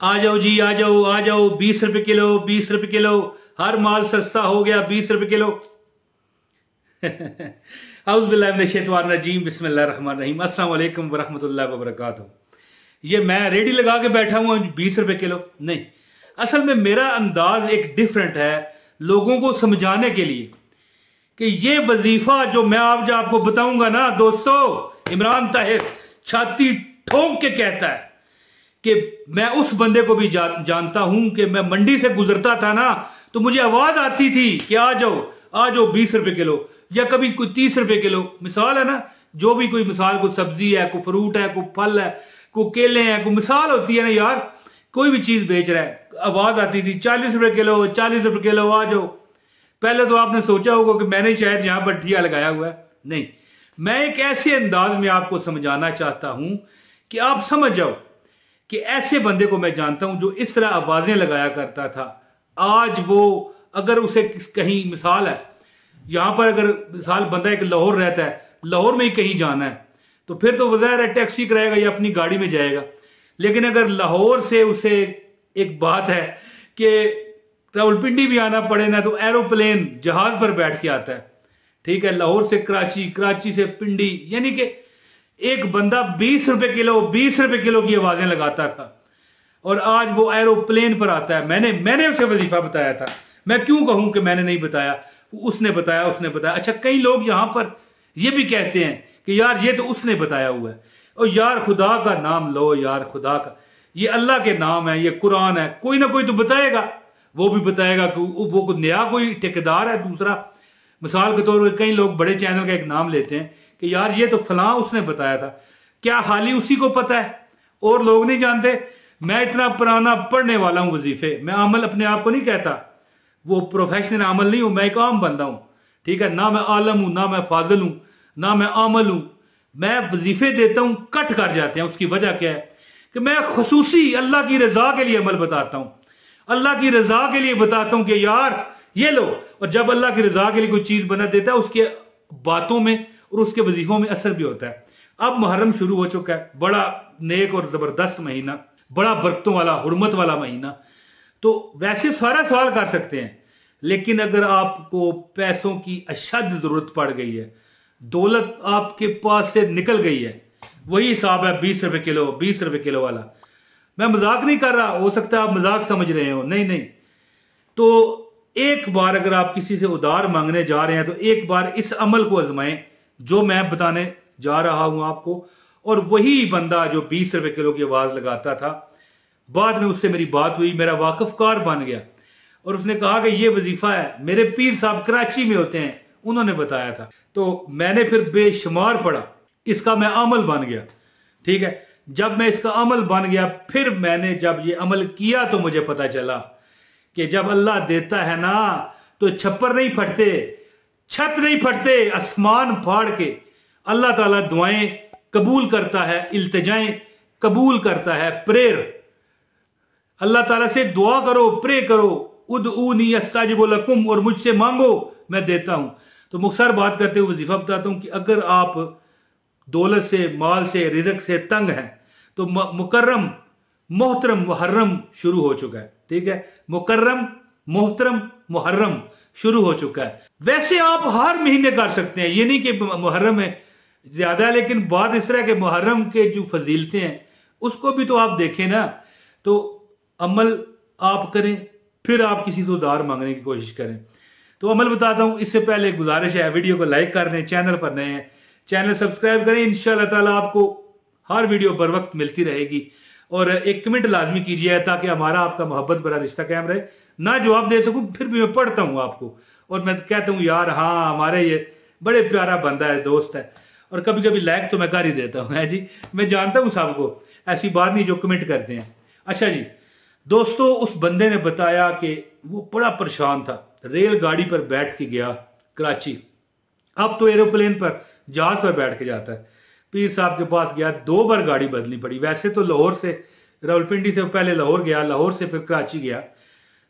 आ जाओ जी, आ जाओ आ जाओ, 20 रुपए किलो, 20 रुपए किलो, हर माल सस्ता हो गया, 20 रुपए किलो। औज़ुबिल्लाहि बिस्मिल्लाहिर्रहमानिर्रहीम, अस्सलाम वालेकुम वरहमतुल्लाहि वबरकातुहू। ये मैं रेडी लगा के बैठा हूं 20 रुपए किलो नहीं, असल में मेरा अंदाज एक डिफरेंट है लोगों को समझाने के लिए कि ये वजीफा जो मैं आज आपको बताऊंगा ना दोस्तों, इमरान ताहिर छाती ठोक के कहता है कि मैं उस बंदे को भी जानता हूं कि मैं मंडी से गुजरता था ना तो मुझे आवाज आती थी कि आ जाओ 20 रुपए किलो, या कभी कोई 30 रुपए किलो। मिसाल है ना, जो भी कोई मिसाल, कोई सब्जी है, कोई फ्रूट है, कोई फल है, कोई केले हैं, कोई मिसाल होती है ना यार, कोई भी चीज बेच रहा है, आवाज आती थी 40 रुपए किलो, 40 रुपए किलो, आ जाओ। पहले तो आपने सोचा होगा कि मैंने शायद यहां पर ठिया लगाया हुआ है, नहीं, मैं एक ऐसे अंदाज में आपको समझाना चाहता हूं कि आप समझ जाओ कि ऐसे बंदे को मैं जानता हूं जो इस तरह आवाजें लगाया करता था। आज वो अगर उसे कहीं मिसाल है, यहां पर अगर मिसाल बंदा एक लाहौर रहता है, लाहौर में ही कहीं जाना है तो फिर तो वज़ाहिर है टैक्सी कराएगा या अपनी गाड़ी में जाएगा। लेकिन अगर लाहौर से उसे एक बात है कि रावलपिंडी भी आना पड़े ना तो एरोप्लेन जहाज पर बैठ के आता है, ठीक है, लाहौर से कराची, कराची से पिंडी, यानी कि एक बंदा 20 रुपए किलो, 20 रुपए किलो की आवाजें लगाता था और आज वो एरोप्लेन पर आता है। मैंने उसे वजीफा बताया था, मैं क्यों कहूं कि मैंने नहीं बताया, उसने बताया। अच्छा, कई लोग यहां पर ये भी कहते हैं कि यार ये तो उसने बताया हुआ है, और यार खुदा का नाम लो, यार खुदा का, ये अल्लाह के नाम है, ये कुरान है, कोई ना कोई तो बताएगा। वो भी बताएगा कि वो नया कोई ठेकेदार है दूसरा। मिसाल के तौर पर कई लोग बड़े चैनल का एक नाम लेते हैं कि यार ये तो फलां उसने बताया था, क्या हाली उसी को पता है और लोग नहीं जानते। मैं इतना पुराना पढ़ने वाला हूं वजीफे, मैं अमल अपने आप को नहीं कहता, वो प्रोफेशनल अमल नहीं हूं, मैं एक आम बंदा हूं, ठीक है, ना मैं आलम हूं, ना मैं फाजिल हूं, ना मैं आमल हूं। मैं वजीफे देता हूं, कट कर जाते हैं। उसकी वजह क्या है कि मैं खुसूसी अल्लाह की रजा के लिए अमल बताता हूं, अल्लाह की रजा के लिए बताता हूं कि यार ये लो। और जब अल्लाह की रजा के लिए कोई चीज बना देता है उसके बातों में और उसके वजीफों में असर भी होता है। अब मुहर्रम शुरू हो चुका है, बड़ा नेक और जबरदस्त महीना, बड़ा बरकतों वाला, हुर्मत वाला महीना। तो वैसे सारा सवाल कर सकते हैं, लेकिन अगर आपको पैसों की अशद जरूरत पड़ गई है, दौलत आपके पास से निकल गई है, वही हिसाब है 20 रुपए किलो, 20 रुपए किलो वाला। मैं मजाक नहीं कर रहा, हो सकता है आप मजाक समझ रहे हो, नहीं। तो एक बार अगर आप किसी से उधार मांगने जा रहे हैं तो एक बार इस अमल को आजमाएं जो मैं बताने जा रहा हूं आपको। और वही बंदा जो 20 रुपए किलो की आवाज लगाता था, बाद में उससे मेरी बात हुई, मेरा वाकफकार बन गया और उसने कहा कि ये वजीफा है, मेरे पीर साहब कराची में होते हैं, उन्होंने बताया था। तो मैंने फिर बेशुमार पढ़ा, इसका मैं अमल बन गया, ठीक है। जब मैं इसका अमल बन गया, फिर मैंने जब ये अमल किया तो मुझे पता चला कि जब अल्लाह देता है ना तो छप्पर नहीं फटते, छत नहीं फटते, आसमान फाड़ के अल्लाह ताला दुआएं कबूल करता है, इल्तिजाएं कबूल करता है। प्रेयर, अल्लाह ताला से दुआ करो, प्रे करो, उदऊनी अस्ताजिब लकुम, और मुझसे मांगो मैं देता हूं। तो मुख्तसर बात करते हुए वजीफा बताता हूं कि अगर आप दौलत से, माल से, रिज़्क से तंग हैं तो मुकर्रम, मोहतरम, मुहर्रम शुरू हो चुका है, ठीक है। मुकर्रम, मोहतरम, मुहर्रम शुरू हो चुका है। वैसे आप हर महीने कर सकते हैं, ये नहीं कि मुहर्रम में ज्यादा, लेकिन बात इस तरह के मुहर्रम के जो फजीलतें हैं उसको भी तो आप देखें ना। तो अमल आप करें, फिर आप किसी से उधार मांगने की कोशिश करें। तो अमल बताता हूं, इससे पहले एक गुजारिश है, वीडियो को लाइक कर दें, चैनल पर नए हैं चैनल सब्सक्राइब करें, इंशाअल्लाह ताला आपको हर वीडियो बर वक्त मिलती रहेगी। और एक कमेंट लाजमी कीजिए ताकि हमारा आपका मोहब्बत बड़ा रिश्ता कायम रहे। ना जवाब दे सकूं फिर भी मैं पढ़ता हूं आपको, और मैं कहता हूं यार हाँ हमारे ये बड़े प्यारा बंदा है, दोस्त है, और कभी कभी लाइक तो मैं कर ही देता हूं, है जी। मैं जानता हूं सबको, ऐसी बात नहीं जो कमेंट करते हैं। अच्छा जी दोस्तों, उस बंदे ने बताया कि वो बड़ा परेशान था, रेलगाड़ी पर बैठ के गया कराची, अब तो एरोप्लेन पर, जहाज पर बैठ के जाता है। पीर साहब के पास गया, 2 बार गाड़ी बदलनी पड़ी। वैसे तो लाहौर से, रावलपिंडी से पहले लाहौर गया, लाहौर से फिर कराची गया,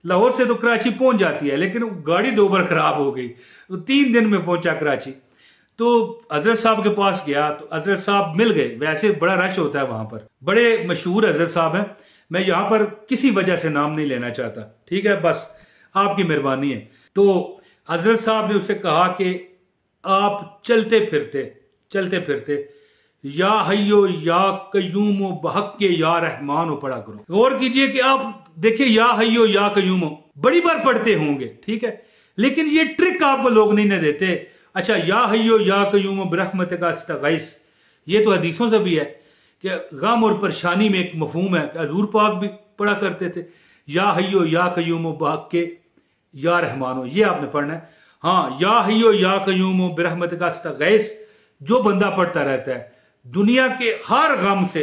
लाहौर से तो कराची पहुंच जाती है, लेकिन गाड़ी 2 बार खराब हो गई, तो 3 दिन में पहुंचा कराची। तो हजरत साहब के पास गया तो हजरत साहब मिल गए। वैसे बड़ा रश होता है वहां पर, बड़े मशहूर हजरत साहब हैं। मैं यहां पर किसी वजह से नाम नहीं लेना चाहता, ठीक है, बस आपकी मेहरबानी है। तो हजरत साहब ने उससे कहा कि आप चलते फिरते या हयो या कयूमो बहक्के या रहमानो पढ़ा करो। गौर कीजिए कि आप देखिए या हयो या कयूमो बड़ी बार पढ़ते होंगे, ठीक है, लेकिन ये ट्रिक आपको लोग नहीं ना देते। अच्छा, या हयो या कयूमो बिरहमतिक अस्तगीस, ये तो हदीसों से भी है कि गम और परेशानी में एक मफहूम है। हजूर पाक भी पढ़ा करते थे या हयो या कयूमो बहक्के या रहमानो, ये आपने पढ़ना है। हाँ, या हयो या कयूमो बिरहमतिक अस्तगीस जो बंदा पढ़ता रहता है दुनिया के हर गम से,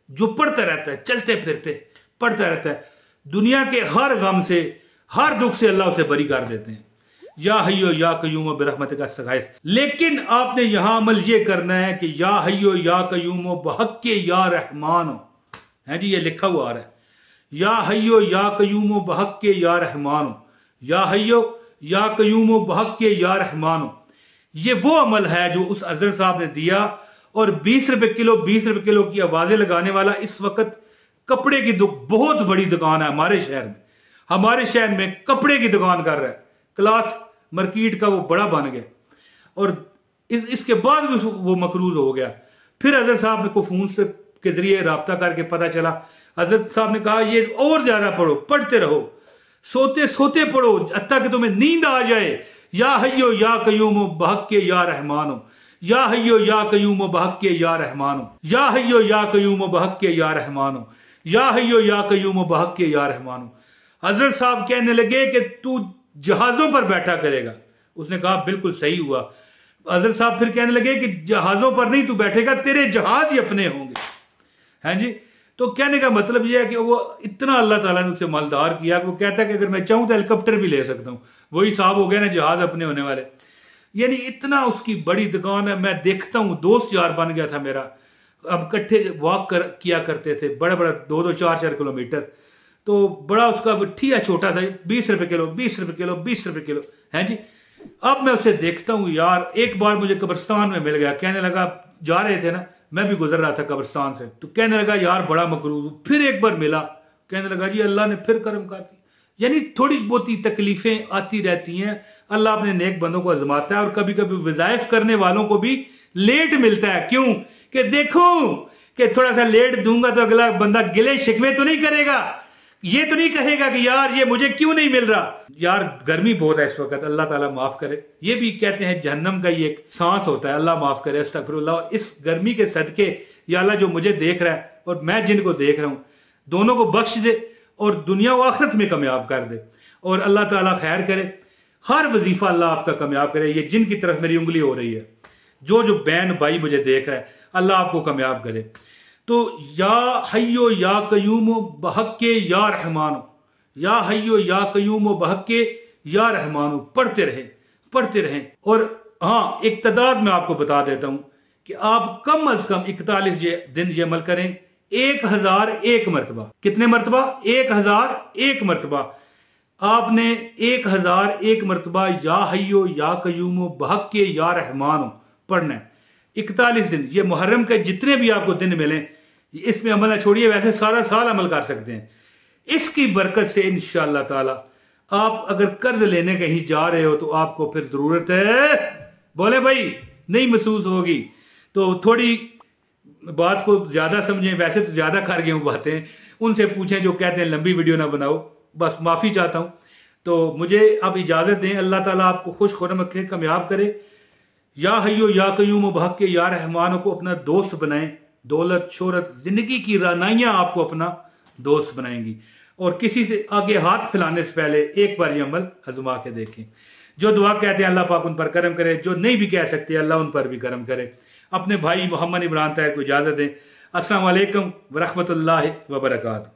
जो पढ़ता रहता है चलते फिरते पढ़ता रहता है, दुनिया के हर गम से हर दुख से अल्लाह उसे बरी कर देते हैं। या हयो या कयूमो बिरहमतिक अस्तगीस। लेकिन आपने यहां अमल ये करना है कि या हयो या कयूमो बहक्के या रहमानो, है जी, ये लिखा हुआ आ रहा है, या हयो या कयूमो बहक्के या रहमानो, या हयो या कयूमो बहक्के या रहमानो। ये वो अमल है जो उस हजरत साहब ने दिया। और 20 रुपए किलो की आवाजें लगाने वाला इस वक्त कपड़े की बहुत बड़ी दुकान है हमारे शहर में कपड़े की दुकान कर रहा है, क्लॉथ मार्केट का वो बड़ा बन गया। और इसके बाद भी वो मकरूज हो गया। फिर हजरत साहब को फोन से के जरिए राब्ता करके पता चला, हजरत साहब ने कहा ये और ज्यादा पढ़ो, पढ़ते रहो, सोते सोते पढ़ो हत्ता कि तुम्हें नींद आ जाए। या हयो या कयूमो बहक्के या रहमानो, या हयो या कयूमो बहक्के या रहमानो, या हयो या कयूमो बहक्के या रहमानो, या हयो या कयूमो बहक्के या रहमानो। हजरत साहब कहने लगे कि तू जहाजों पर बैठा करेगा। उसने कहा बिल्कुल सही हुआ। हजरत साहब फिर कहने लगे कि जहाजों पर नहीं तू बैठेगा, तेरे जहाज ही अपने होंगे, हैं जी। तो कहने का मतलब यह है कि वो इतना अल्लाह ताला ने उसे मालदार किया कि वो कहता है कि अगर मैं चाहूं तो हेलीकॉप्टर भी ले सकता हूं। वही साहब हो गया ना, जहाज अपने होने वाले। यानी इतना उसकी बड़ी दुकान है। मैं देखता हूं दोस्त यार बन गया था मेरा। अब इकट्ठे वॉक किया करते थे, बड़ा 2-4 किलोमीटर। तो बड़ा उसका ठिया छोटा था, 20 रुपए किलो, है जी। अब मैं उसे देखता हूं यार। एक बार मुझे कब्रिस्तान में मिल गया, कहने लगा, जा रहे थे ना, मैं भी गुजर रहा था कब्रिस्तान से, तो कहने लगा यार बड़ा मकरूज। फिर एक बार मिला, कहने लगा जी अल्लाह ने फिर करम कर दिया। यानी थोड़ी बहुत तकलीफें आती रहती हैं, अल्लाह अपने नेक बंदों को आजमाता है। और कभी कभी वज़ाइफ करने वालों को भी लेट मिलता है। क्यों? कि देखो कि थोड़ा सा लेट दूंगा तो अगला बंदा गिले शिकवे तो नहीं करेगा, ये तो नहीं कहेगा कि यार ये मुझे क्यों नहीं मिल रहा। यार गर्मी बहुत है इस वक्त, अल्लाह ताला माफ करे। ये भी कहते हैं जहन्नम का ही एक सांस होता है, अल्लाह माफ करे, अस्तगफिरुल्लाह। इस गर्मी के सदके या अल्लाह जो मुझे देख रहा है और मैं जिनको देख रहा हूं, दोनों को बख्श दे और दुनिया व आखिरत में कामयाब कर दे। और अल्लाह ताला खैर करे, हर वजीफा अल्लाह आपका कामयाब करे। ये जिनकी तरफ मेरी उंगली हो रही है, जो बहन भाई मुझे देख रहा है, अल्लाह आपको कामयाब करे। तो या हयो या कयूमो बहक्के या रहमानो, या हयो या कयूमो बहक्के या रहमानो पढ़ते रहें। और हाँ, एक तादाद में आपको बता देता हूं कि आप कम अज कम 41 दिन ये अमल करें, 1001 मरतबा। कितने मरतबा? 1001 मरतबा। आपने 1001 मरतबा या हयो या कयूमो बहक्के या रहमानो पढ़ना है 41 दिन। ये मुहर्रम के जितने भी आपको दिन मिले इसमें अमल छोड़िए, वैसे सारा साल अमल कर सकते हैं। इसकी बरकत से इंशाअल्लाह ताला आप अगर कर्ज लेने कहीं जा रहे हो तो आपको फिर जरूरत है, बोले भाई, नहीं महसूस होगी। तो थोड़ी बात को ज्यादा समझें, वैसे तो ज्यादा कर गए हूं बातें, उनसे पूछें जो कहते हैं लंबी वीडियो ना बनाओ। बस माफी चाहता हूं। तो मुझे अब इजाजत दें। अल्लाह ताला आपको खुश खुरम रखे, कामयाब करे। या हयो या कयूम बहक्के या रहमानो को अपना दोस्त बनाएं। दौलत शोहरत जिंदगी की रानाइयां आपको अपना दोस्त बनाएंगी। और किसी से आगे हाथ फैलाने से पहले एक बार ये अमल आजमा के देखें। जो दुआ कहते हैं अल्लाह पाक उन पर करम करे, जो नहीं भी कह सकते अल्लाह उन पर भी करम करे। अपने भाई मोहम्मद इमरान ताहिर को इजाजत दें। अस्सलाम वालेकुम व रहमतुल्लाहि व बरकातहू।